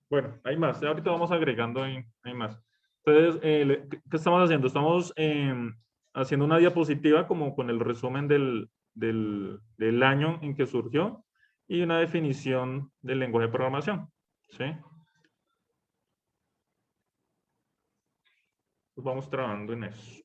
Bueno, hay más. Ya ahorita vamos agregando, hay más. Entonces, ¿qué estamos haciendo? Estamos haciendo una diapositiva como con el resumen del año en que surgió y una definición del lenguaje de programación. ¿Sí? Pues vamos trabajando en eso.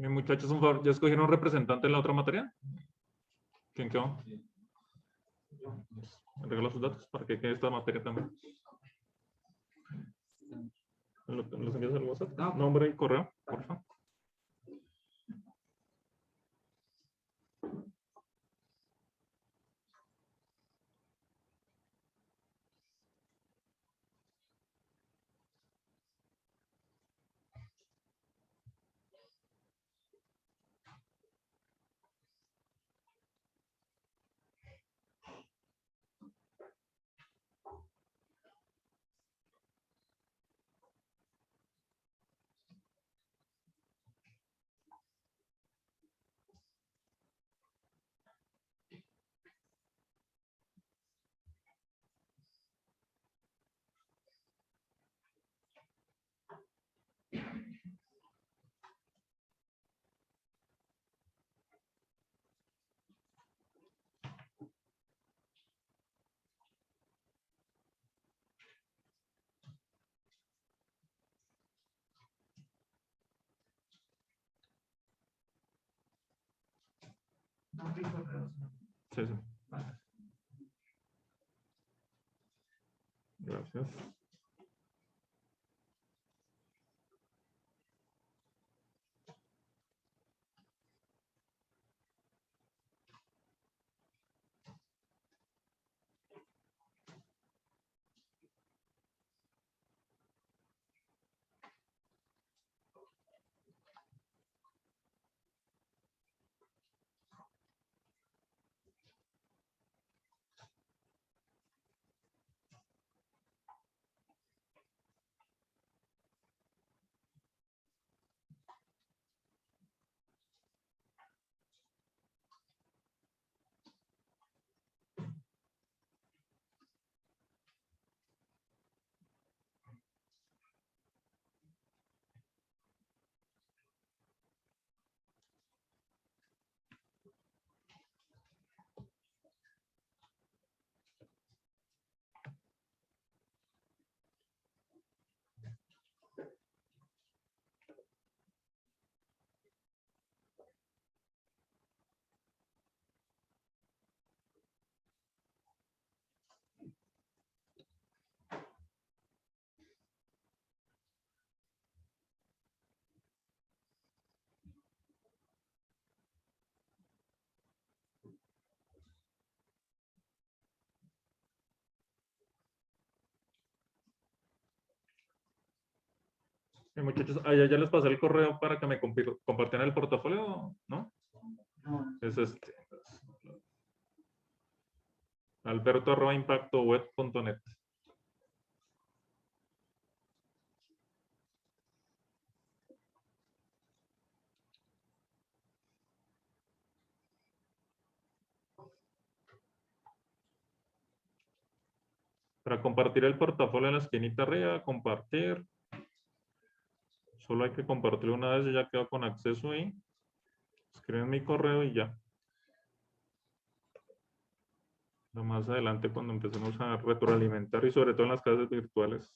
Muchachos, un favor, ¿ya escogieron un representante en la otra materia? ¿Quién quedó? Me regala sus datos para que quede esta materia también. ¿Los envías al WhatsApp? Nombre y correo, por favor. Sí, sí. Gracias. Muchachos, ya les pasé el correo para que me compartieran el portafolio, ¿no? Es este. Alberto@impactoweb.net. Para compartir el portafolio en la esquinita arriba, compartir. Solo hay que compartirlo una vez y ya quedo con acceso ahí. Escriben mi correo y ya. Lo más adelante cuando empecemos a retroalimentar y sobre todo en las clases virtuales,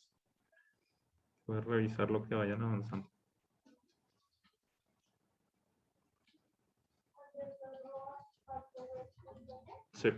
puedes revisar lo que vayan avanzando. Sí.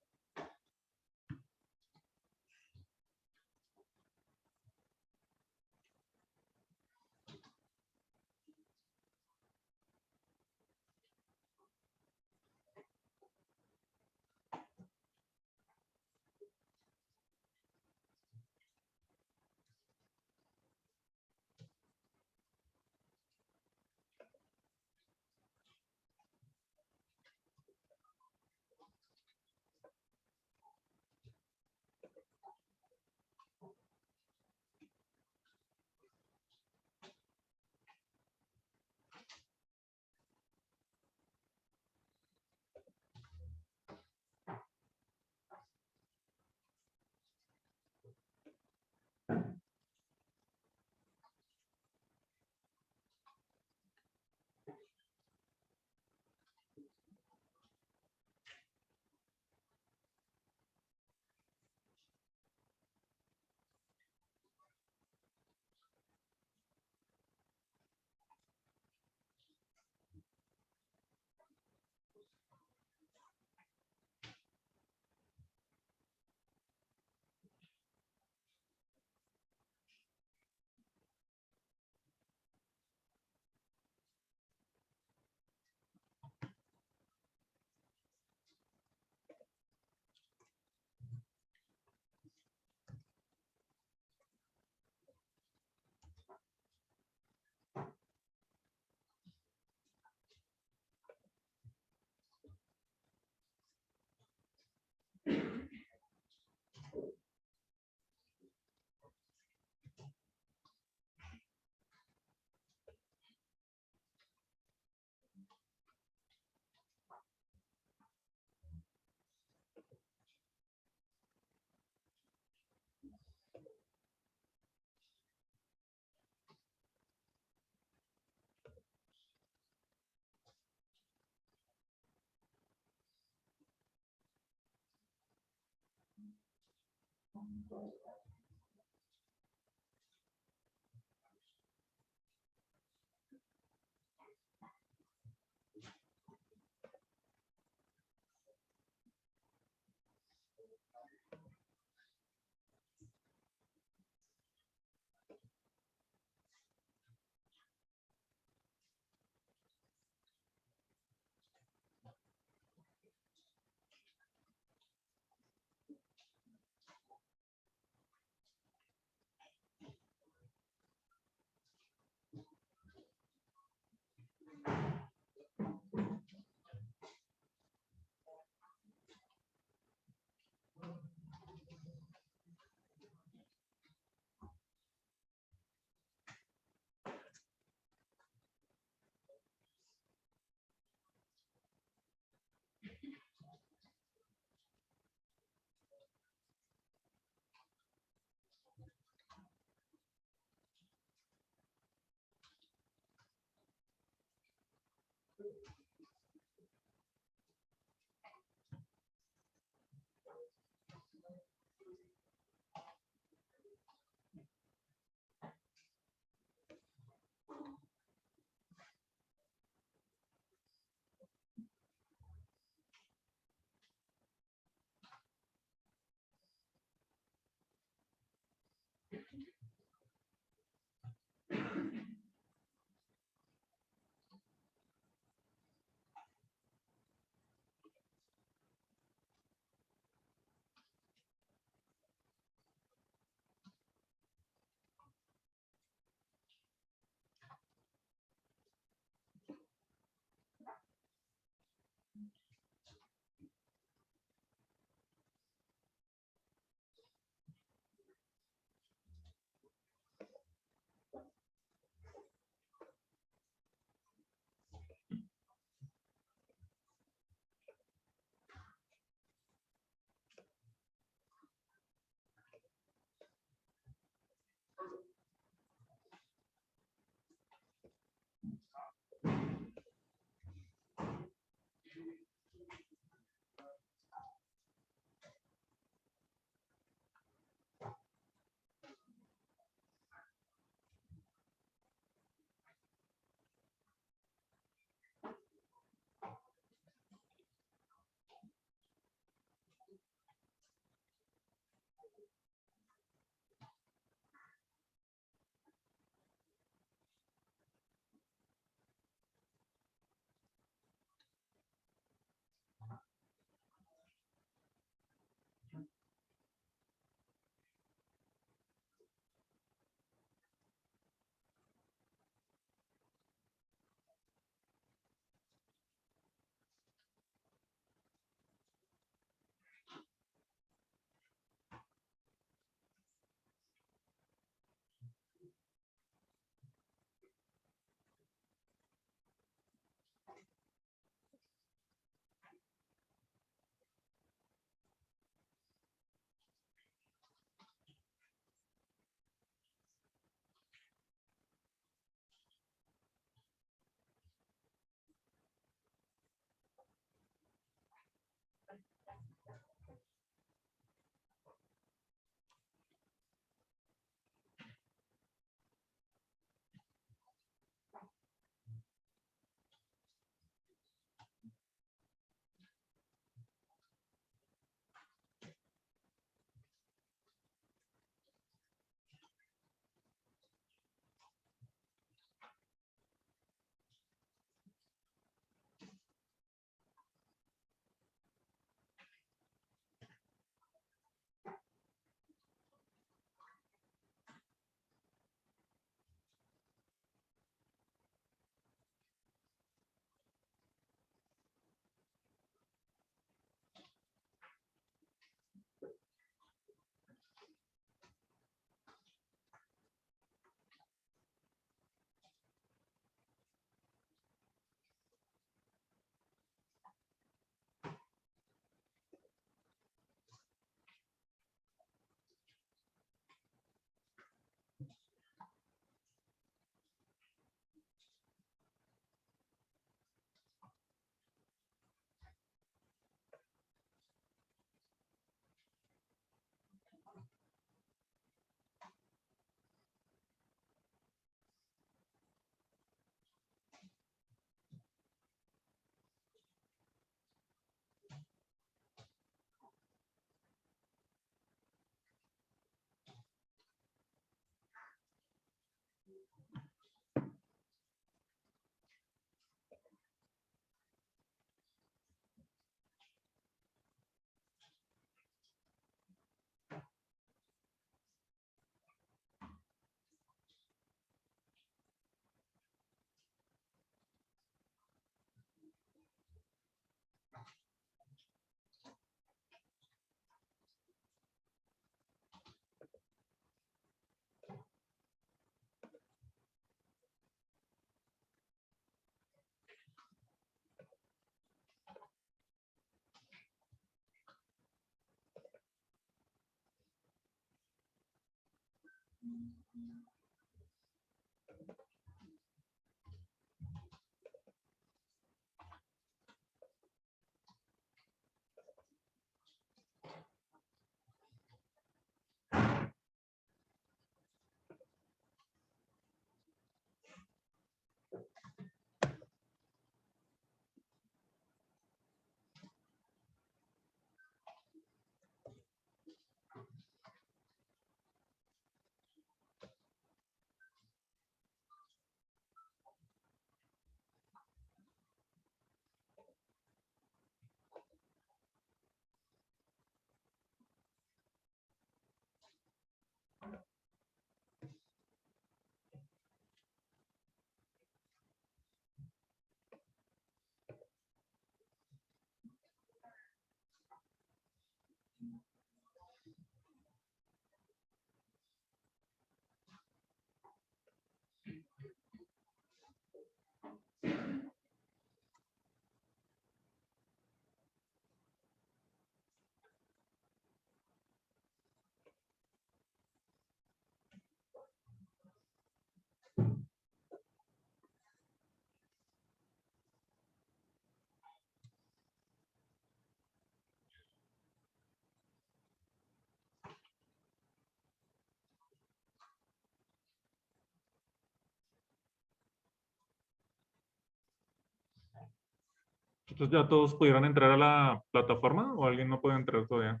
Entonces ya todos pudieron entrar a la plataforma o alguien no puede entrar todavía.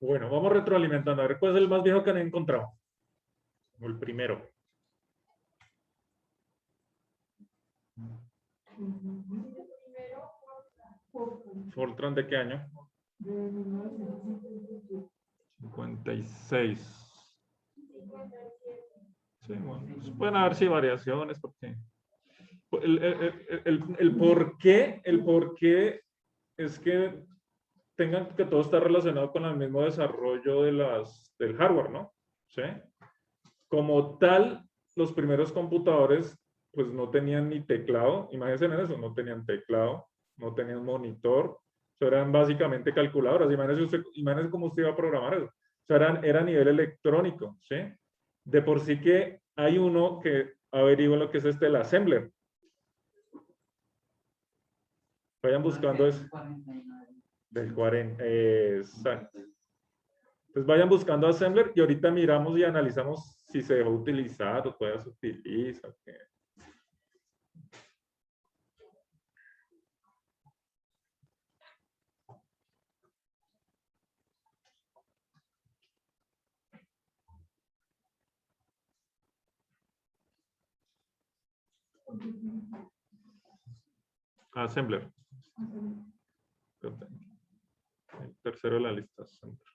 Bueno, vamos retroalimentando. A ver, ¿cuál es el más viejo que han encontrado? O el primero. ¿Fortran de qué año? 56. Sí, bueno, pues pueden haber sí variaciones porque el por qué es que tengan que todo está relacionado con el mismo desarrollo del hardware, ¿no? ¿Sí? Como tal, los primeros computadores pues no tenían ni teclado, imagínense en eso, no tenían teclado, no tenían monitor, eso eran básicamente calculadoras, imagínense cómo usted iba a programar eso, o sea, era a nivel electrónico, ¿sí? De por sí que hay uno que averigua lo que es el assembler. Vayan buscando eso. Del 40, exacto. Entonces vayan buscando assembler y ahorita miramos y analizamos si se dejó utilizar o todavía se utiliza. ¿Qué? Assembler. El tercero de la lista. Assembler.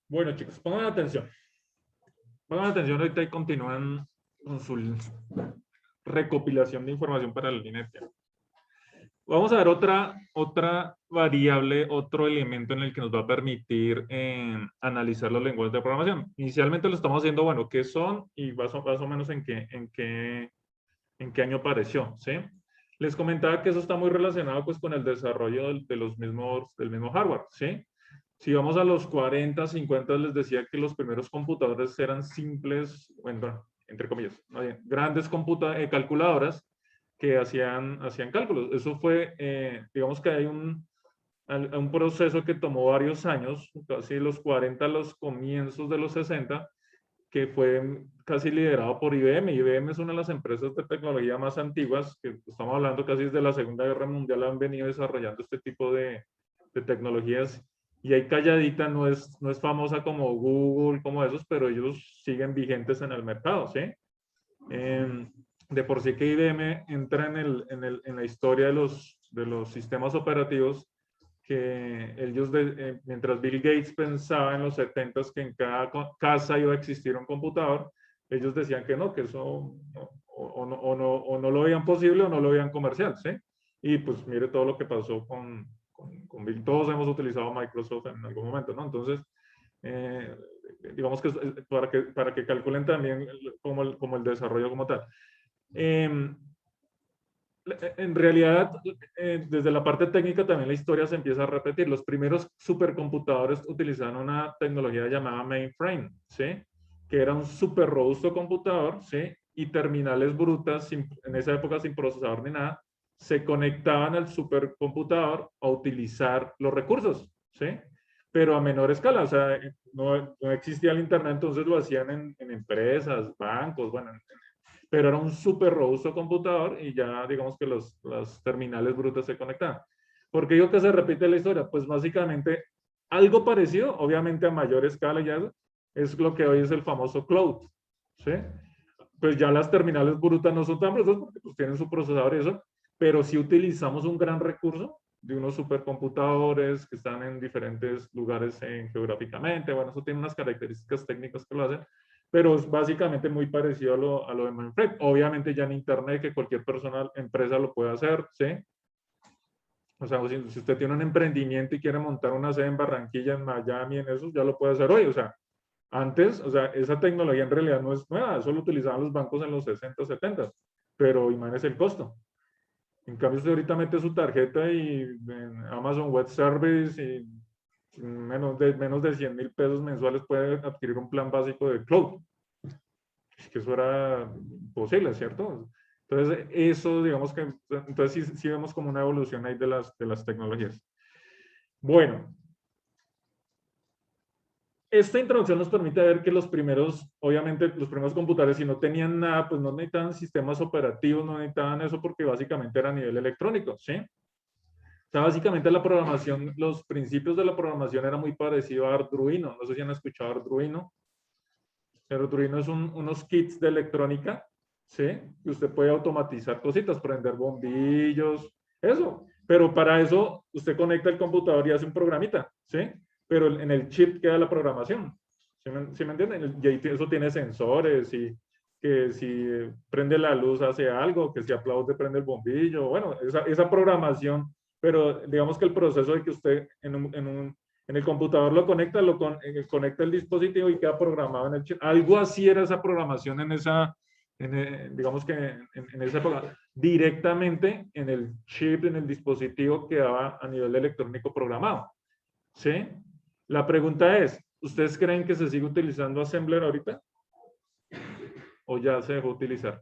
Bueno, chicos, pongan atención. pongan atención ahorita y continúan con su recopilación de información para la línea de tiempo. Vamos a ver otra variable, otro elemento en el que nos va a permitir analizar los lenguajes de programación. Inicialmente lo estamos haciendo, bueno, ¿qué son? Y más o menos en qué año apareció, ¿sí? Les comentaba que eso está muy relacionado pues con el desarrollo del mismo hardware, ¿sí? Si vamos a los 40, 50, les decía que los primeros computadores eran simples, bueno, entre comillas, grandes calculadoras que hacían cálculos. Eso fue, digamos que hay un proceso que tomó varios años, casi los 40, los comienzos de los 60, que fue casi liderado por IBM. IBM es una de las empresas de tecnología más antiguas, que estamos hablando casi desde la Segunda Guerra Mundial, han venido desarrollando este tipo de tecnologías. Y ahí calladita, no es famosa como Google, como esos, pero ellos siguen vigentes en el mercado, ¿sí? De por sí que IBM entra en la historia de los sistemas operativos, que ellos, mientras Bill Gates pensaba en los 70s que en cada casa iba a existir un computador, ellos decían que no, que eso o no lo veían posible o no lo veían comercial, ¿sí? Y pues mire todo lo que pasó con Bill. Todos hemos utilizado Microsoft en algún momento, ¿no? Entonces, digamos que para que calculen también como el desarrollo como tal. En realidad, desde la parte técnica también la historia se empieza a repetir. Los primeros supercomputadores utilizaban una tecnología llamada mainframe, ¿sí? Que era un súper robusto computador, ¿sí? Y terminales brutas, en esa época sin procesador ni nada, se conectaban al supercomputador a utilizar los recursos, ¿sí? Pero a menor escala, o sea, no existía el Internet, entonces lo hacían en empresas, bancos, bueno, pero era un súper robusto computador y ya digamos que las terminales brutas se conectaban. ¿Por qué digo que se repite la historia? Pues básicamente algo parecido, obviamente a mayor escala ya, es lo que hoy es el famoso cloud, ¿sí? Pues ya las terminales brutas no son tan brutales porque pues tienen su procesador y eso, pero sí utilizamos un gran recurso de unos supercomputadores que están en diferentes lugares geográficamente. Bueno, eso tiene unas características técnicas que lo hacen, pero es básicamente muy parecido a lo de mainframe. Obviamente ya en Internet, que cualquier persona, empresa lo puede hacer, ¿sí? O sea, si usted tiene un emprendimiento y quiere montar una sede en Barranquilla, en Miami, en eso, ya lo puede hacer hoy. O sea, antes, o sea, esa tecnología en realidad no es nueva, eso lo utilizaban los bancos en los 60, 70, pero imagínese el costo. En cambio, usted ahorita mete su tarjeta y en Amazon Web Service y menos de 100,000 pesos mensuales puede adquirir un plan básico de cloud. Es que eso era imposible, ¿cierto? Entonces, eso, digamos que, entonces sí vemos como una evolución ahí de las tecnologías. Bueno, esta introducción nos permite ver que obviamente los primeros computadores, si no tenían nada, pues no necesitaban sistemas operativos, no necesitaban eso porque básicamente era a nivel electrónico, ¿sí? O sea, básicamente la programación, los principios de la programación eran muy parecidos a Arduino. No sé si han escuchado Arduino. Arduino es unos kits de electrónica, ¿sí? Que usted puede automatizar cositas, prender bombillos, eso. Pero para eso usted conecta el computador y hace un programita, ¿sí? Pero en el chip queda la programación. ¿Sí me entienden? Y eso tiene sensores y que si prende la luz hace algo, que si aplaude prende el bombillo. Bueno, esa programación, pero digamos que el proceso de que usted en el computador lo conecta, conecta el dispositivo y queda programado en el chip. Algo así era esa programación digamos que en esa época. Directamente en el chip, en el dispositivo quedaba a nivel electrónico programado. ¿Sí? La pregunta es, ¿ustedes creen que se sigue utilizando Assembler ahorita? ¿O ya se dejó utilizar?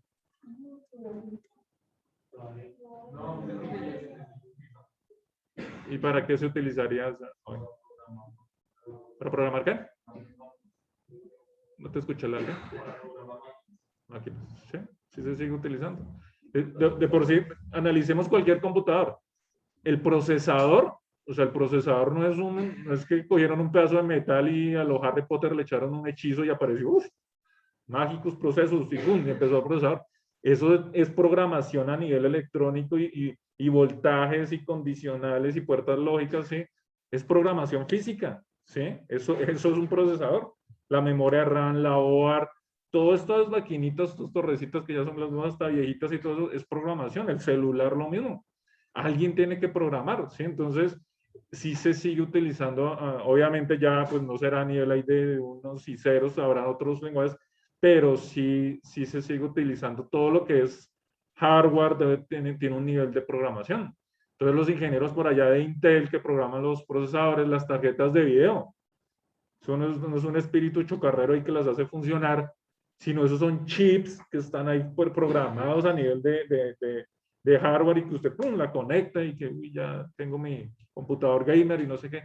¿Y para qué se utilizaría? ¿Para programar qué? ¿No te escuché la algo? Aquí, ¿sí? Sí se sigue utilizando. De por sí, analicemos cualquier computador. El procesador, o sea, el procesador no es que cogieron un pedazo de metal y a los Harry Potter le echaron un hechizo y apareció, uff, mágicos procesos, y ¡pum! Y empezó a procesar. Eso es programación a nivel electrónico y voltajes y condicionales y puertas lógicas, ¿sí? Es programación física, ¿sí? Eso es un procesador. la memoria RAM, la OAR, todas estas maquinitas, estas torrecitas que ya son las nuevas, hasta viejitas y todo eso, es programación. El celular lo mismo. Alguien tiene que programar, ¿sí? Entonces, sí se sigue utilizando, obviamente ya pues no será a nivel ahí de unos y ceros, habrá otros lenguajes, pero sí se sigue utilizando todo lo que es hardware, tiene un nivel de programación. Entonces los ingenieros por allá de Intel que programan los procesadores, las tarjetas de video, eso no es un espíritu chocarrero y que las hace funcionar, sino esos son chips que están ahí programados a nivel de hardware y que usted pum, la conecta y que uy, ya tengo mi computador gamer y no sé qué.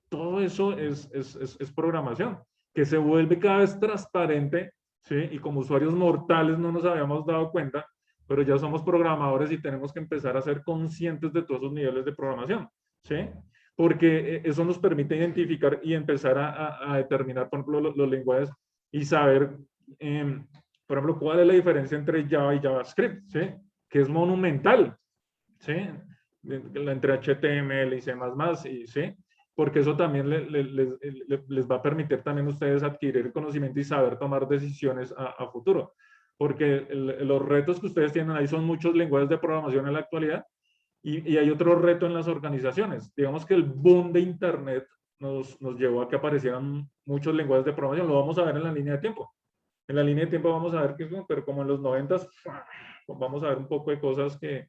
Todo eso es programación que se vuelve cada vez transparente, ¿sí? Y como usuarios mortales no nos habíamos dado cuenta, pero ya somos programadores y tenemos que empezar a ser conscientes de todos esos niveles de programación, ¿sí? Porque eso nos permite identificar y empezar a determinar, por ejemplo, los lenguajes y saber, por ejemplo, cuál es la diferencia entre Java y JavaScript, ¿sí? Que es monumental, ¿sí? Entre HTML y C++, y, ¿sí? Porque eso también les va a permitir también a ustedes adquirir conocimiento y saber tomar decisiones a futuro. Porque los retos que ustedes tienen ahí son muchos lenguajes de programación en la actualidad y hay otro reto en las organizaciones. Digamos que el boom de Internet nos llevó a que aparecieran muchos lenguajes de programación. Lo vamos a ver en la línea de tiempo. En la línea de tiempo vamos a ver que, pero como en los 90s, vamos a ver un poco de cosas que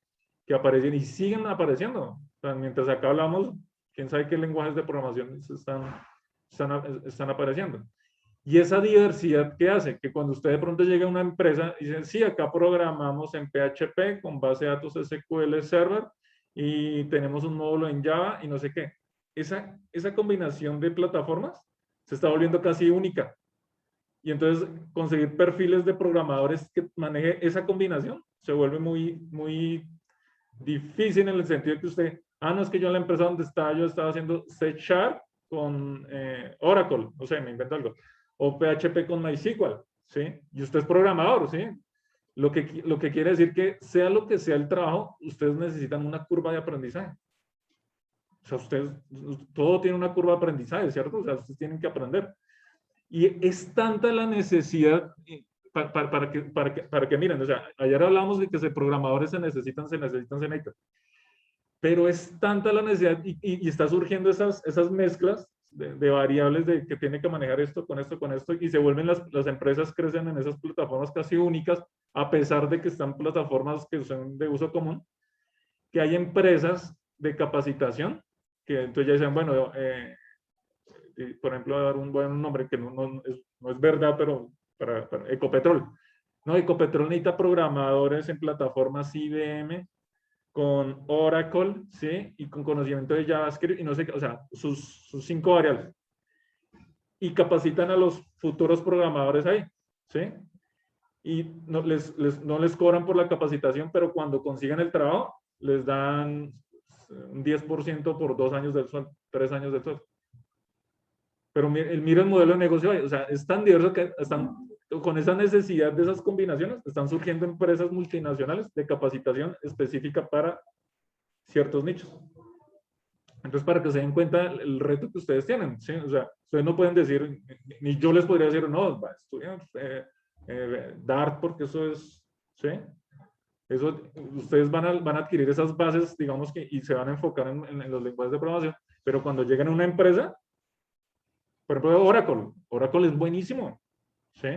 aparecen y siguen apareciendo. O sea, mientras acá hablamos, quién sabe qué lenguajes de programación están apareciendo. Y esa diversidad que hace que cuando usted de pronto llega a una empresa y dice, sí, acá programamos en PHP con base de datos SQL Server y tenemos un módulo en Java y no sé qué. Esa combinación de plataformas se está volviendo casi única. Y entonces conseguir perfiles de programadores que maneje esa combinación se vuelve muy difícil en el sentido de que usted, no es que yo en la empresa donde estaba, yo estaba haciendo C# con Oracle, no sé, me invento algo, o PHP con MySQL, ¿sí? Y usted es programador, ¿sí? Lo que quiere decir que sea lo que sea el trabajo, ustedes necesitan una curva de aprendizaje. O sea, ustedes, todo tiene una curva de aprendizaje, ¿cierto? O sea, ustedes tienen que aprender. Y es tanta la necesidad para que miren, o sea, ayer hablamos de que programadores se necesitan, pero es tanta la necesidad y está surgiendo esas mezclas de variables de que tiene que manejar esto con esto, con esto, y se vuelven las empresas crecen en esas plataformas casi únicas, a pesar de que están plataformas que son de uso común, que hay empresas de capacitación, que entonces ya dicen, bueno, por ejemplo, a dar un buen nombre que no es verdad, pero para Ecopetrol. No, Ecopetrol necesita programadores en plataformas IBM con Oracle, ¿sí? Y con conocimiento de JavaScript y no sé qué, o sea, sus 5 variables. Y capacitan a los futuros programadores ahí, ¿sí? Y no les cobran por la capacitación, pero cuando consigan el trabajo, les dan un 10% por 2 años del sueldo, 3 años del sueldo. Pero mira el modelo de negocio, o sea, es tan diverso que están con esa necesidad de esas combinaciones, están surgiendo empresas multinacionales de capacitación específica para ciertos nichos. Entonces, para que se den cuenta el reto que ustedes tienen, ¿sí? O sea, ustedes no pueden decir, ni yo les podría decir, no, estudian Dart porque eso es, ¿sí? Eso, ustedes van a adquirir esas bases, digamos que, y se van a enfocar en los lenguajes de programación, pero cuando lleguen a una empresa, por ejemplo, Oracle es buenísimo, ¿sí?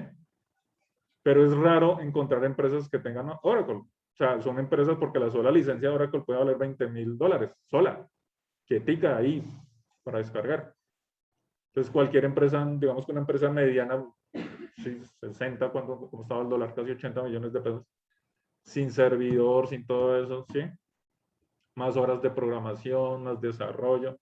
Pero es raro encontrar empresas que tengan Oracle. O sea, son empresas porque la sola licencia de Oracle puede valer $20,000, sola, quietica ahí para descargar. Entonces, cualquier empresa, digamos que una empresa mediana, sí, 60, como estaba el dólar, casi 80 millones de pesos, sin servidor, sin todo eso, ¿sí? Más horas de programación, más desarrollo.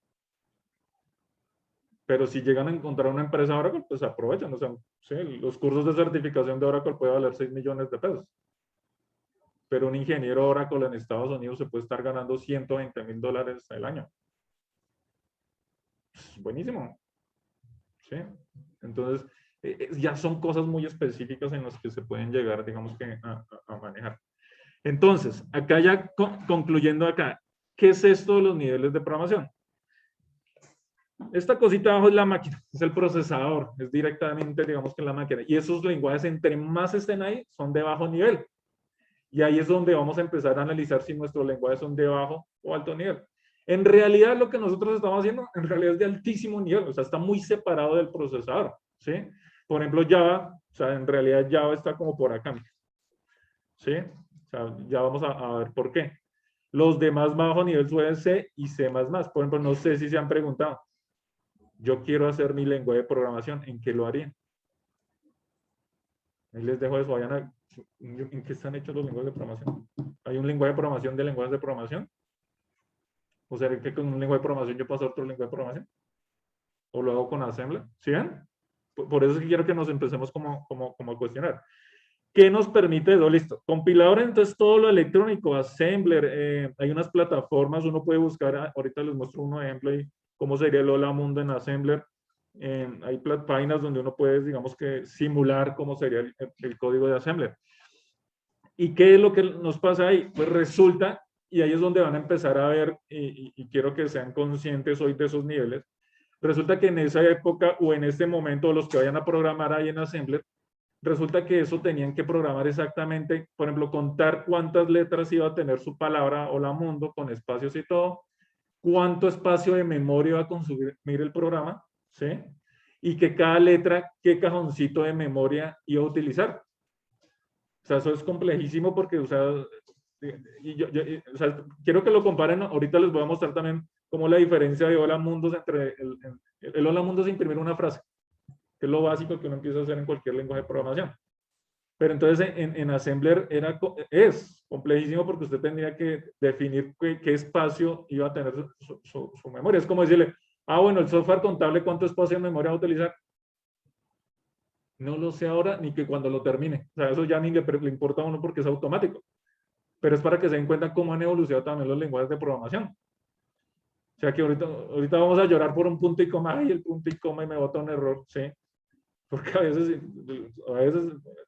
Pero si llegan a encontrar una empresa Oracle, pues aprovechan. O sea, ¿sí? Los cursos de certificación de Oracle puede valer 6 millones de pesos. Pero un ingeniero Oracle en Estados Unidos se puede estar ganando $120,000 al año. Es buenísimo. ¿Sí? Entonces, ya son cosas muy específicas en las que se pueden llegar, digamos que, a manejar. Entonces, acá ya concluyendo acá, ¿qué es esto de los niveles de programación? Esta cosita abajo es la máquina, es el procesador, es directamente, digamos que la máquina. Y esos lenguajes, entre más estén ahí, son de bajo nivel. Y ahí es donde vamos a empezar a analizar si nuestros lenguajes son de bajo o alto nivel. En realidad, lo que nosotros estamos haciendo, en realidad es de altísimo nivel, o sea, está muy separado del procesador, ¿sí? Por ejemplo, Java, o sea, en realidad Java está como por acá, ¿sí? O sea, ya vamos a ver por qué. Los de más bajo nivel suelen C y C++. Por ejemplo, no sé si se han preguntado, yo quiero hacer mi lenguaje de programación, ¿en qué lo haría? Ahí les dejo eso, vayan a, ¿en qué están hechos los lenguajes de programación? ¿Hay un lenguaje de programación de lenguajes de programación? ¿O sea, que con un lenguaje de programación yo paso a otro lenguaje de programación? ¿O lo hago con Assembler? ¿Sí ven? Por eso es que quiero que nos empecemos como a cuestionar. ¿Qué nos permite eso? Listo. Compilador, entonces todo lo electrónico, Assembler, hay unas plataformas, uno puede buscar, ahorita les muestro un ejemplo y cómo sería el Hola Mundo en Assembler. Hay páginas donde uno puede, digamos que, simular cómo sería el código de Assembler. ¿Y qué es lo que nos pasa ahí? Pues resulta, y ahí es donde van a empezar a ver, y quiero que sean conscientes hoy de esos niveles, resulta que en esa época o en este momento los que vayan a programar ahí en Assembler, resulta que eso tenían que programar exactamente, por ejemplo, contar cuántas letras iba a tener su palabra Hola Mundo con espacios y todo, cuánto espacio de memoria iba a consumir el programa, ¿sí? Y que cada letra, qué cajoncito de memoria iba a utilizar. O sea, eso es complejísimo porque, o sea, o sea, quiero que lo comparen, ahorita les voy a mostrar también cómo la diferencia de Hola Mundos entre el Hola Mundo es imprimir una frase, que es lo básico que uno empieza a hacer en cualquier lenguaje de programación. Pero entonces en Assembler es complejísimo porque usted tendría que definir qué espacio iba a tener su memoria. Es como decirle, bueno, el software contable, ¿cuánto espacio de memoria va a utilizar? No lo sé ahora ni que cuando lo termine. O sea, eso ya ni le importa a uno porque es automático. Pero es para que se den cuenta cómo han evolucionado también los lenguajes de programación. O sea que ahorita vamos a llorar por un punto y coma, ay, el punto y coma y me bota un error, ¿sí? Porque a veces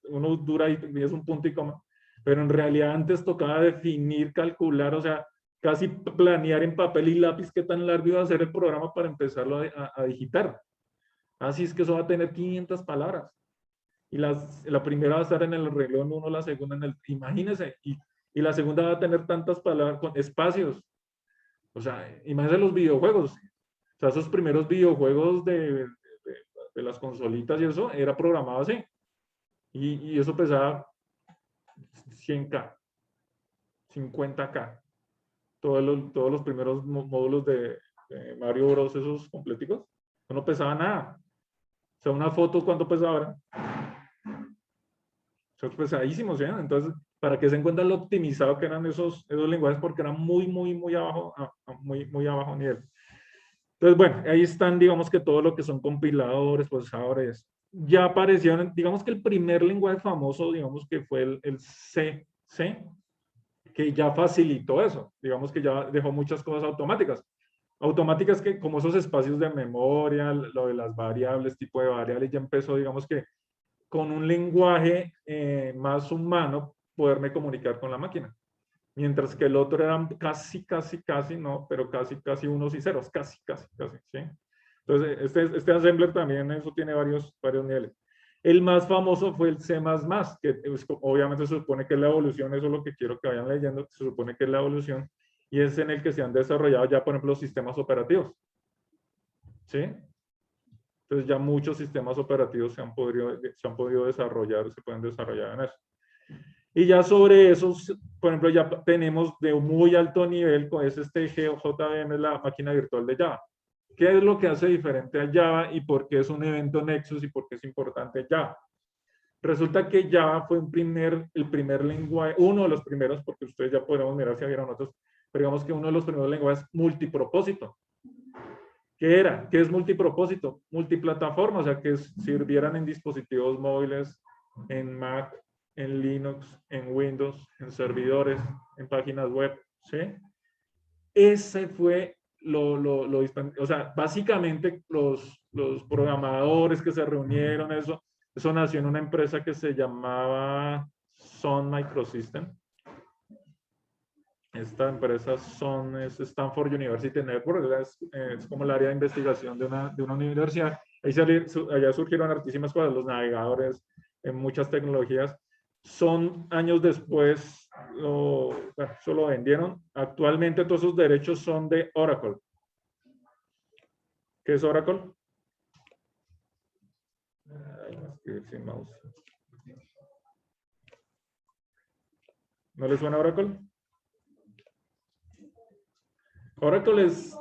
uno dura y es un punto y coma. Pero en realidad antes tocaba definir, calcular, o sea, casi planear en papel y lápiz qué tan largo iba a ser el programa para empezarlo a digitar. Así es que eso va a tener 500 palabras. Y la primera va a estar en el renglón 1, la segunda en el... Imagínense, y la segunda va a tener tantas palabras con espacios. O sea, imagínense los videojuegos. O sea, esos primeros videojuegos de las consolitas y eso, era programado así. Y eso pesaba 100K, 50K. Todos los primeros módulos de Mario Bros. Esos completicos, no pesaba nada. O sea, una foto, ¿cuánto pesaba ahora? Son pesadísimos, ¿sí? Entonces, para que se encuentre lo optimizado que eran esos lenguajes, porque eran muy abajo, muy abajo nivel. Entonces, bueno, ahí están, digamos que todo lo que son compiladores, procesadores. Ya aparecieron, digamos que el primer lenguaje famoso, digamos que fue el C, que ya facilitó eso. Digamos que ya dejó muchas cosas automáticas. Automáticas que como esos espacios de memoria, lo de las variables, tipo de variables, ya empezó, digamos que con un lenguaje más humano, poderme comunicar con la máquina. Mientras que el otro eran casi, no, pero casi unos y ceros, casi, ¿sí? Entonces, este assembler también, eso tiene varios niveles. El más famoso fue el C++, que obviamente se supone que es la evolución, eso es lo que quiero que vayan leyendo, se supone que es la evolución, y es en el que se han desarrollado ya, por ejemplo, los sistemas operativos. ¿Sí? Entonces ya muchos sistemas operativos se han podido desarrollar, se pueden desarrollar en eso. Y ya sobre eso, por ejemplo, ya tenemos de un muy alto nivel, con este JVM, la máquina virtual de Java. ¿Qué es lo que hace diferente a Java y por qué es un evento Nexus y por qué es importante Java? Resulta que Java fue el primer lenguaje, uno de los primeros, porque ustedes ya podremos mirar si habían otros, pero digamos que uno de los primeros lenguajes multipropósito. ¿Qué era? ¿Qué es multipropósito? Multiplataforma, o sea, que sirvieran en dispositivos móviles, en Mac, en Linux, en Windows, en servidores, en páginas web, ¿sí? Ese fue o sea, básicamente los programadores que se reunieron, eso nació en una empresa que se llamaba Sun Microsystem. Esta empresa es Stanford University Network, es como el área de investigación de una universidad. Allá surgieron hartísimas cosas, los navegadores, muchas tecnologías. Son años después, bueno, eso lo vendieron. Actualmente todos esos derechos son de Oracle. ¿Qué es Oracle? Sin mouse. ¿No le suena Oracle? Oracle es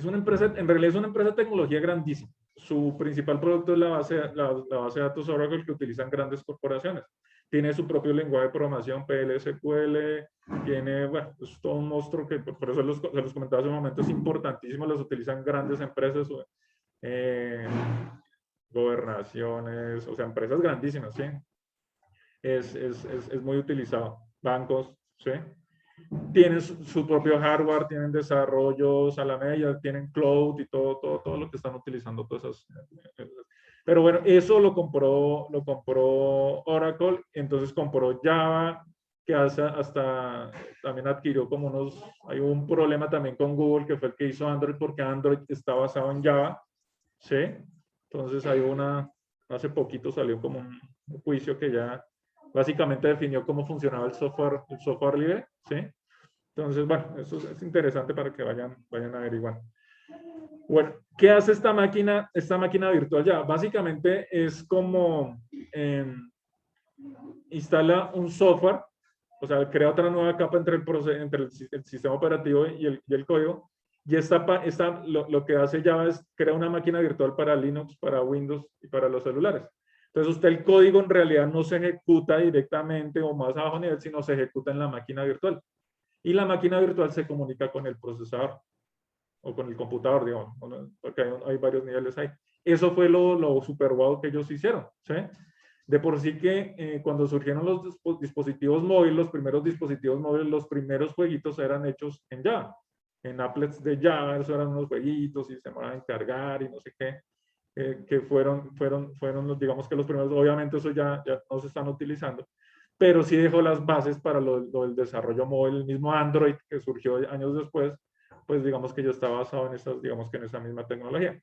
una empresa, en realidad es una empresa de tecnología grandísima. Su principal producto es la base de datos Oracle que utilizan grandes corporaciones. Tiene su propio lenguaje de programación, PL/SQL, tiene, bueno, es todo un monstruo que por eso se los comentaba hace un momento, es importantísimo, los utilizan grandes empresas, gobernaciones, o sea, empresas grandísimas, ¿sí? Es muy utilizado. Bancos, ¿sí? Tienen su propio hardware, tienen desarrollos a la media, tienen cloud y todo lo que están utilizando, todas esas. Pero bueno, eso lo compró Oracle, entonces compró Java, que hasta también adquirió como hay un problema también con Google, que fue el que hizo Android, porque Android está basado en Java, ¿sí? Entonces hace poquito salió como un juicio que ya básicamente definió cómo funcionaba el software libre, ¿sí? Entonces, bueno, eso es interesante para que vayan a averiguar. Bueno, ¿qué hace esta máquina virtual ya? Básicamente es como instala un software, o sea, crea otra nueva capa entre el sistema operativo y el código, y lo que hace Java es crear una máquina virtual para Linux, para Windows y para los celulares. Entonces, el código en realidad no se ejecuta directamente o más a bajo nivel, sino se ejecuta en la máquina virtual. Y la máquina virtual se comunica con el procesador o con el computador, digamos, porque hay varios niveles ahí. Eso fue lo super wow que ellos hicieron, ¿sí? De por sí que cuando surgieron los dispositivos móviles, los primeros dispositivos móviles, los primeros jueguitos eran hechos en Java. En applets de Java, eso eran unos jueguitos y se van a encargar y no sé qué, que fueron digamos que los primeros, obviamente eso ya no se están utilizando, pero sí dejó las bases para lo del desarrollo móvil. El mismo Android que surgió años después, pues digamos que ya está basado en digamos que en esa misma tecnología.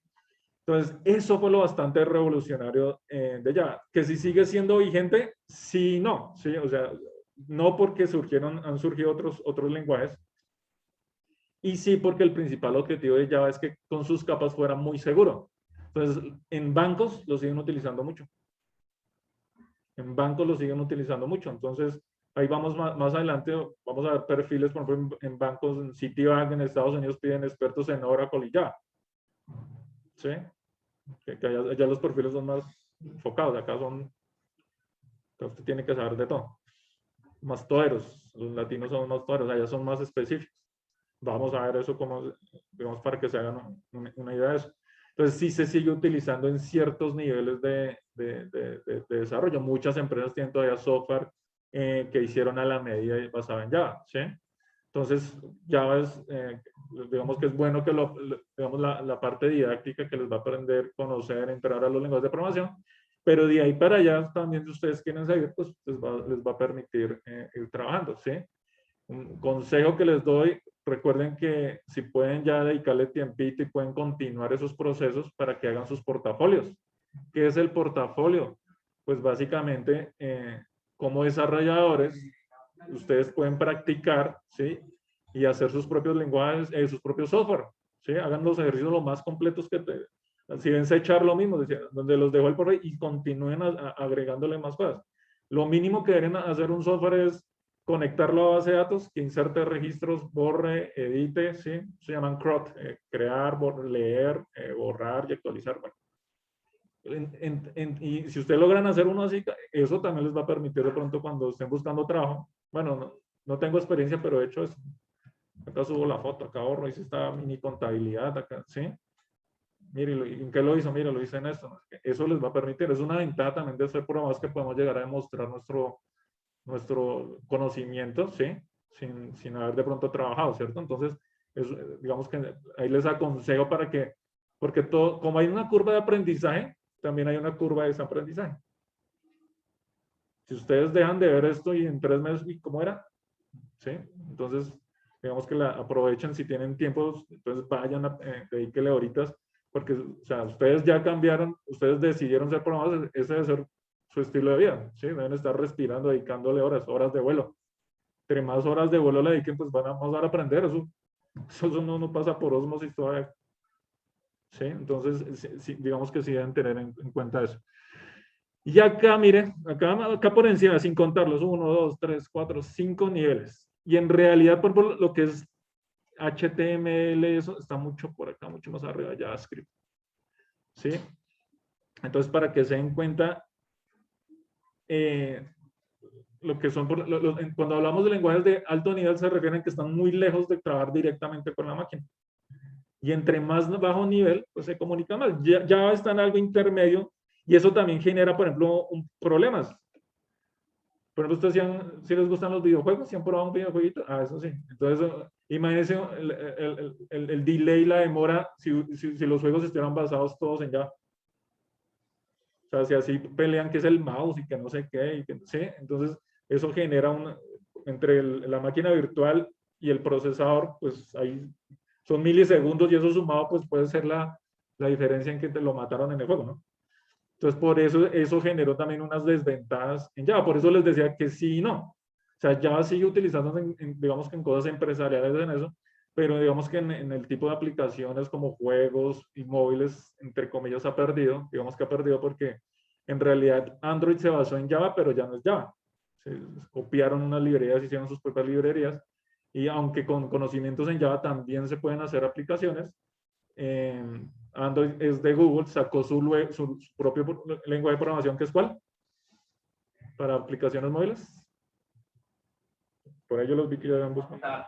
Entonces, eso fue lo bastante revolucionario de Java. Que si sigue siendo vigente, sí, no, sí, o sea, no porque han surgido otros lenguajes, y sí porque el principal objetivo de Java es que con sus capas fuera muy seguro. Entonces, en bancos lo siguen utilizando mucho. En bancos lo siguen utilizando mucho. Entonces, ahí vamos más adelante, vamos a ver perfiles, por ejemplo, en bancos, en Citibank, en Estados Unidos piden expertos en Oracle y Java. ¿Sí? Que allá los perfiles son más enfocados, acá usted tiene que saber de todo. Más toreros, los latinos son más toreros, allá son más específicos. Vamos a ver eso como, digamos, para que se hagan una idea de eso. Entonces, sí se sigue utilizando en ciertos niveles de desarrollo. Muchas empresas tienen todavía software que hicieron a la medida basado en Java, ¿sí? Entonces, Java digamos que es bueno que digamos, la parte didáctica que les va a aprender, conocer, entrar a los lenguajes de programación, pero de ahí para allá también si ustedes quieren seguir, pues les va a permitir ir trabajando, ¿sí? Un consejo que les doy, recuerden que si pueden ya dedicarle tiempito y pueden continuar esos procesos para que hagan sus portafolios. ¿Qué es el portafolio? Pues básicamente, como desarrolladores, ustedes pueden practicar, ¿sí? Y hacer sus propios lenguajes, sus propios software, ¿sí? Hagan los ejercicios lo más completos si ven echar lo mismo, donde los dejo el por ahí y continúen agregándole más cosas. Lo mínimo que deben hacer un software es conectarlo a base de datos, que inserte registros, borre, edite, ¿sí? Se llaman CRUD, crear, leer, borrar y actualizar. Bueno. Y si ustedes logran hacer uno así, eso también les va a permitir de pronto cuando estén buscando trabajo. Bueno, no tengo experiencia, pero he hecho eso. Acá subo la foto, acá ahorro, hice esta mini contabilidad, acá, ¿sí? Mire, ¿en qué lo hizo? Mire, lo hice en esto. Eso les va a permitir. Es una ventaja también de ser programadores que podemos llegar a demostrar nuestro conocimiento, ¿sí? Sin haber de pronto trabajado, ¿cierto? Entonces, digamos que ahí les aconsejo porque como hay una curva de aprendizaje, también hay una curva de desaprendizaje. Si ustedes dejan de ver esto y en 3 meses, ¿y cómo era? ¿sí? Entonces, digamos que la aprovechen si tienen tiempo, entonces vayan, dedíquenle horitas, porque, o sea, ustedes ya cambiaron, ustedes decidieron ser programadores, ese debe ser su estilo de vida, ¿sí? Deben estar respirando, dedicándole horas de vuelo. Entre más horas de vuelo le dediquen, pues van a, más van a aprender, eso no pasa por osmosis todavía, ¿sí? Entonces, digamos que sí deben tener en cuenta eso. Y acá, mire, acá por encima, sin contarlos, 1, 2, 3, 4, 5 niveles. Y en realidad, por ejemplo, lo que es HTML, eso está mucho por acá, mucho más arriba de JavaScript. ¿Sí? Entonces, para que se den cuenta, lo que son, cuando hablamos de lenguajes de alto nivel, se refieren a que están muy lejos de trabajar directamente con la máquina. Y entre más bajo nivel, pues se comunica más. Ya está en algo intermedio y eso también genera, por ejemplo, problemas. Por ejemplo, ustedes si les gustan los videojuegos, si han probado un videojueguito, eso sí. Entonces, imagínense el delay, la demora, si los juegos estuvieran basados todos en Java. O sea, si así pelean que es el mouse y que no sé qué, ¿sí? Entonces, eso genera entre la máquina virtual y el procesador, pues ahí son milisegundos y eso sumado, pues puede ser la diferencia en que te lo mataron en el juego, ¿no? Entonces, por eso generó también unas desventajas en Java. Por eso les decía que sí y no. O sea, Java sigue utilizándose, digamos que en cosas empresariales en eso, pero digamos que en el tipo de aplicaciones como juegos y móviles, entre comillas, ha perdido. Digamos que ha perdido porque en realidad Android se basó en Java, pero ya no es Java. Se copiaron unas librerías, hicieron sus propias librerías, y aunque con conocimientos en Java también se pueden hacer aplicaciones, Android es de Google, sacó su propio lenguaje de programación, que es ¿cuál? Para aplicaciones móviles. Por ello los vi que ya habían buscado.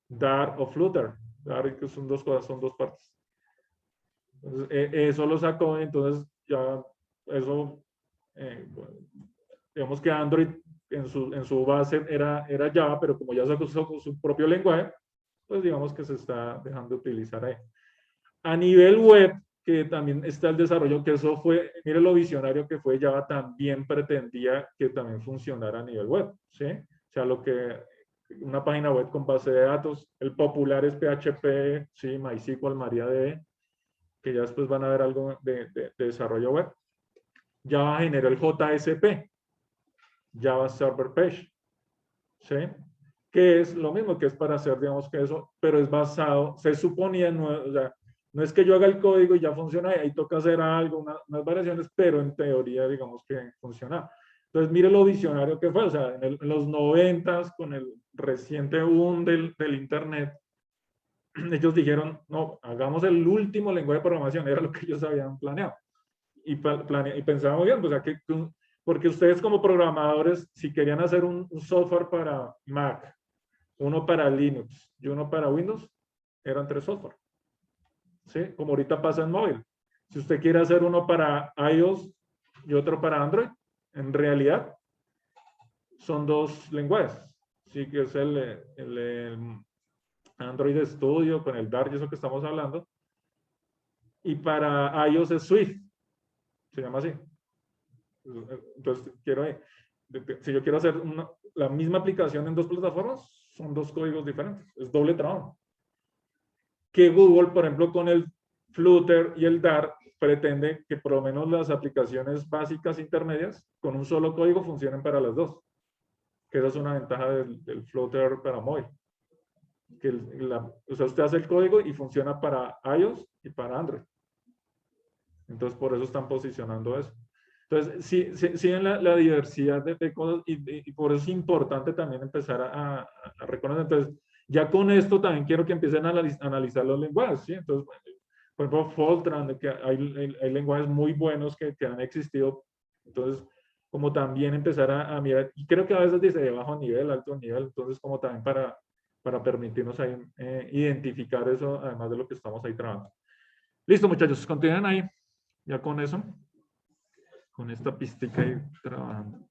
Dart o Flutter. Dart, que son dos cosas, son dos partes. Entonces, eso lo sacó, entonces ya eso, digamos que Android en su base era Java, pero como ya sacó su propio lenguaje, pues digamos que se está dejando de utilizar ahí. A nivel web, que también está el desarrollo, que eso fue, mire lo visionario que fue Java, también pretendía que también funcionara a nivel web, ¿sí? O sea, una página web con base de datos, el popular es PHP, sí, MySQL, MariaDB, que ya después van a ver algo de desarrollo web. Java generó el JSP, Java Server Page, ¿sí? Que es lo mismo, que es para hacer, digamos que eso, pero es basado, se suponía, o sea, no es que yo haga el código y ya funciona, y ahí toca hacer algo, unas variaciones, pero en teoría, digamos que funciona. Entonces, mire lo visionario que fue, o sea, en los 90s, con el reciente boom del Internet, ellos dijeron, no, hagamos el último lenguaje de programación, era lo que ellos habían planeado. Y pensábamos bien, pues, porque ustedes como programadores, si querían hacer un software para Mac, uno para Linux y uno para Windows, eran 3 software. ¿Sí? Como ahorita pasa en móvil. Si usted quiere hacer uno para iOS y otro para Android, en realidad son 2 lenguajes. Sí, que es el Android Studio con el Dart y eso que estamos hablando. Y para iOS es Swift. Se llama así. Entonces, si yo quiero hacer la misma aplicación en 2 plataformas, son 2 códigos diferentes. Es doble trabajo. Que Google, por ejemplo, con el Flutter y el Dart, pretende que por lo menos las aplicaciones básicas intermedias con un solo código funcionen para las dos. Que esa es una ventaja del Flutter para móvil. Que o sea, usted hace el código y funciona para iOS y para Android. Entonces, por eso están posicionando eso. Entonces, sí en la diversidad de cosas y por eso es importante también empezar a reconocer. Entonces, ya con esto también quiero que empiecen a analizar los lenguajes, ¿sí? Entonces, por ejemplo, Fortran, que hay lenguajes muy buenos que han existido. Entonces, como también empezar a mirar, y creo que a veces dice de bajo nivel, alto nivel, entonces como también para permitirnos ahí identificar eso, además de lo que estamos ahí trabajando. Listo, muchachos, continúen ahí, ya con eso, con esta pistica ahí trabajando.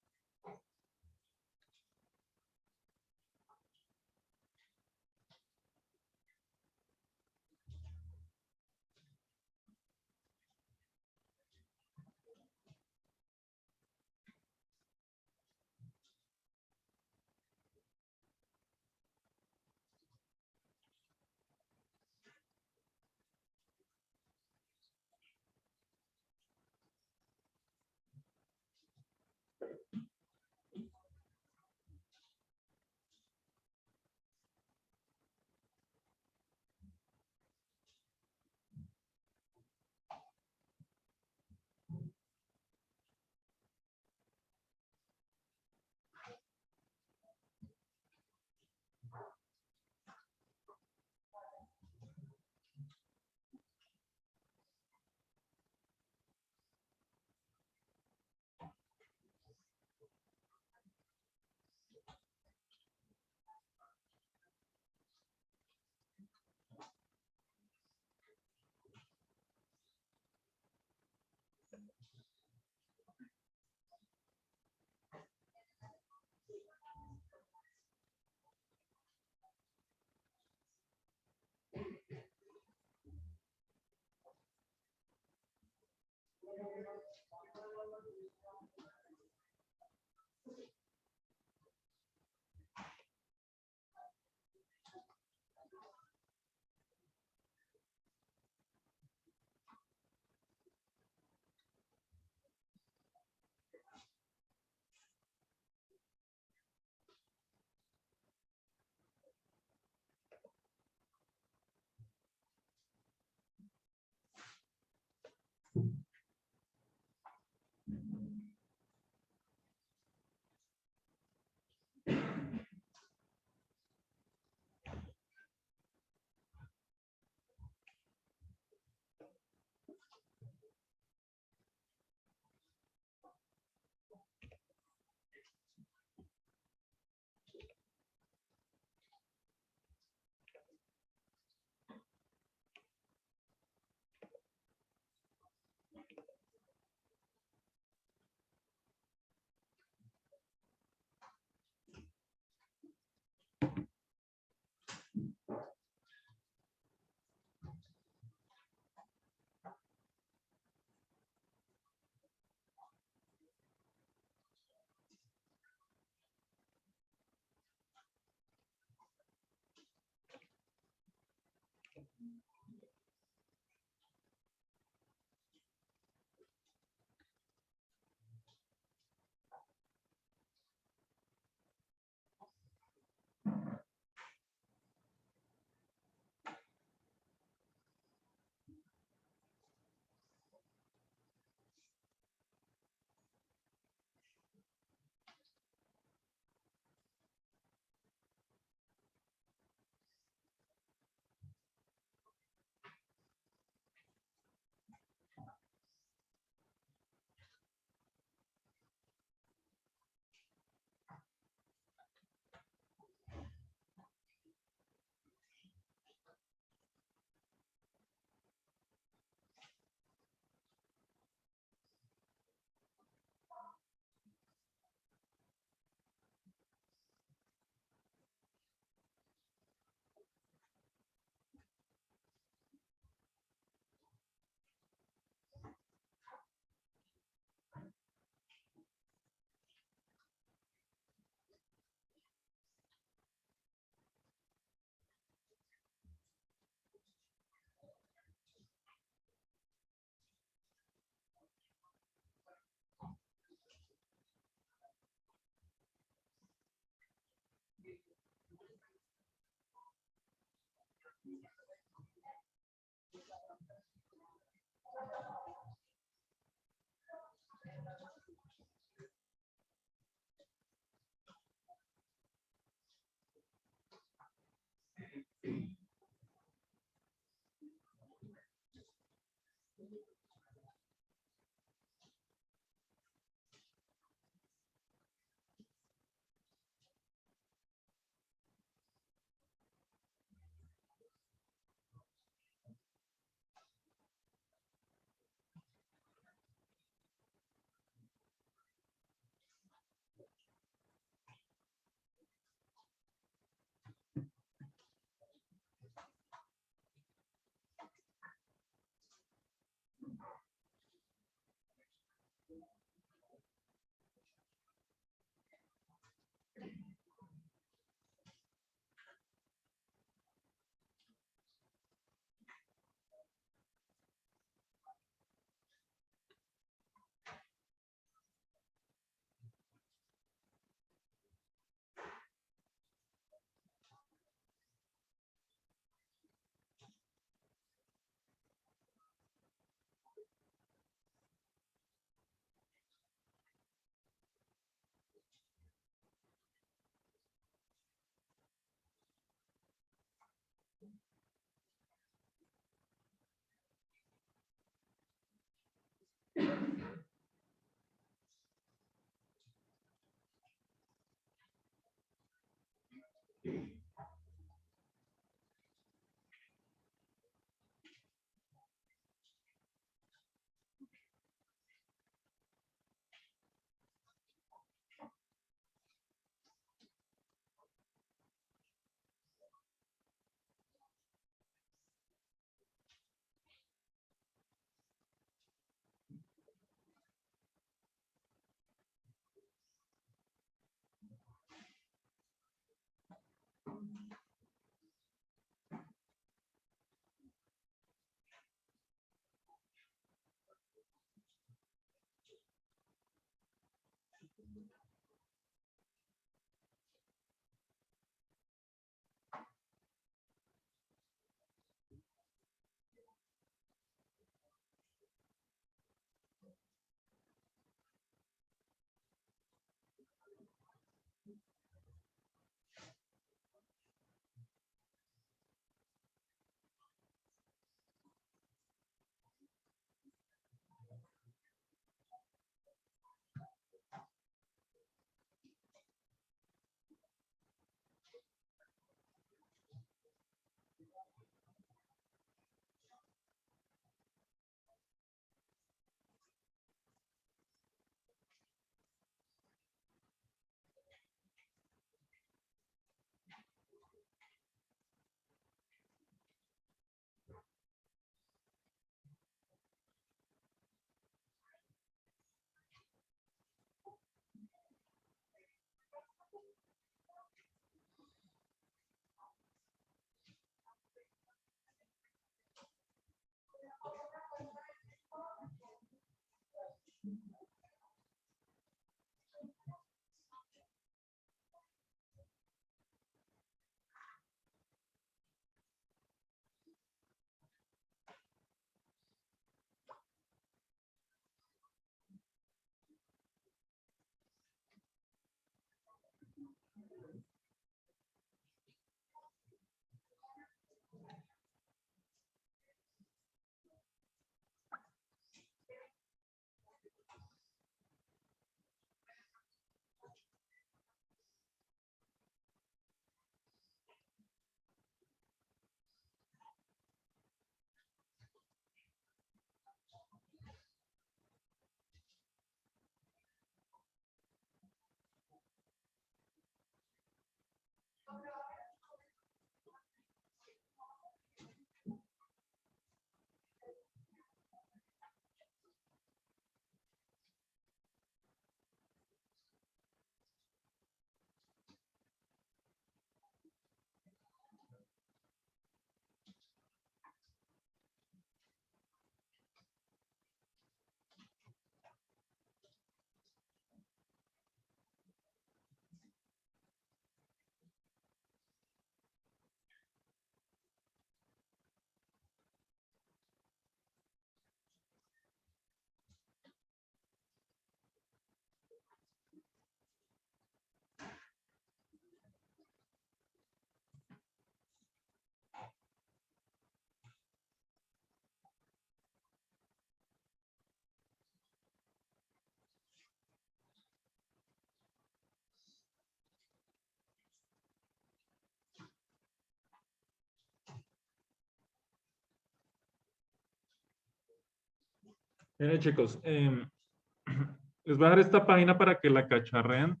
Miren, chicos, les voy a dejar esta página para que la cacharreen,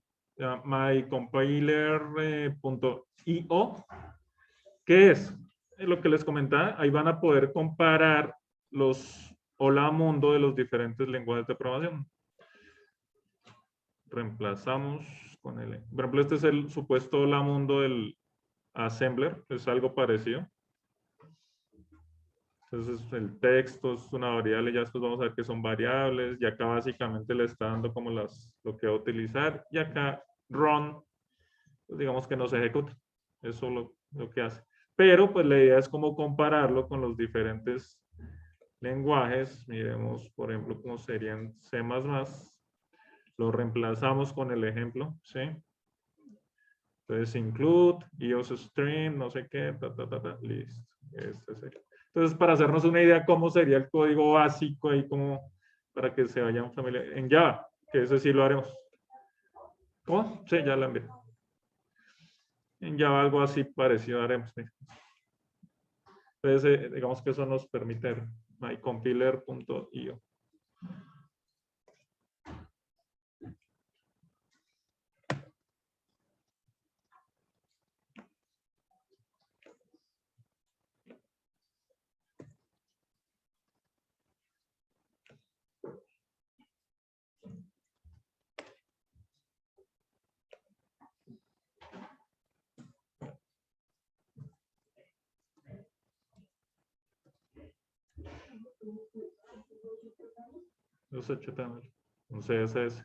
mycompiler.io. ¿Qué es? Lo que les comentaba, ahí van a poder comparar los hola mundo de los diferentes lenguajes de programación. Reemplazamos con el, por ejemplo, este es el supuesto hola mundo del assembler, es algo parecido. Entonces el texto es una variable, ya después vamos a ver que son variables, y acá básicamente le está dando como lo que va a utilizar, y acá run, pues digamos que no se ejecuta, eso es lo que hace. Pero pues la idea es como compararlo con los diferentes lenguajes, miremos por ejemplo cómo serían C++, lo reemplazamos con el ejemplo, ¿sí? Entonces include, iOS_stream, no sé qué, listo, este sería. Entonces, para hacernos una idea cómo sería el código básico ahí, como para que se vayan familiar en Java, que ese sí lo haremos. ¿Cómo? Sí, ya lo envié. En Java algo así parecido haremos. Entonces, digamos que eso nos permite mycompiler.io. Los HTML, con CSS.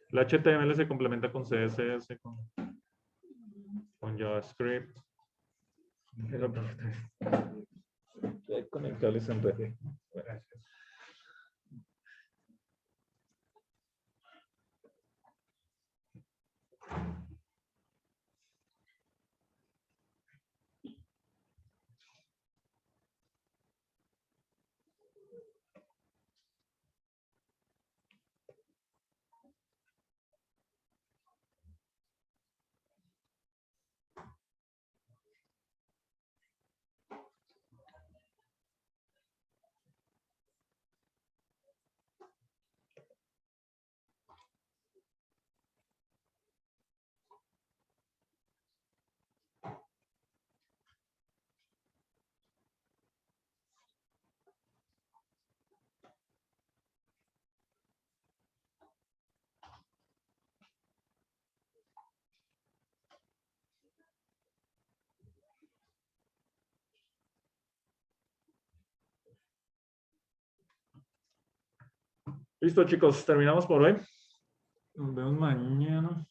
El HTML se complementa con CSS, con JavaScript. Conectarles en red. Gracias. Listo, chicos, terminamos por hoy. Nos vemos mañana.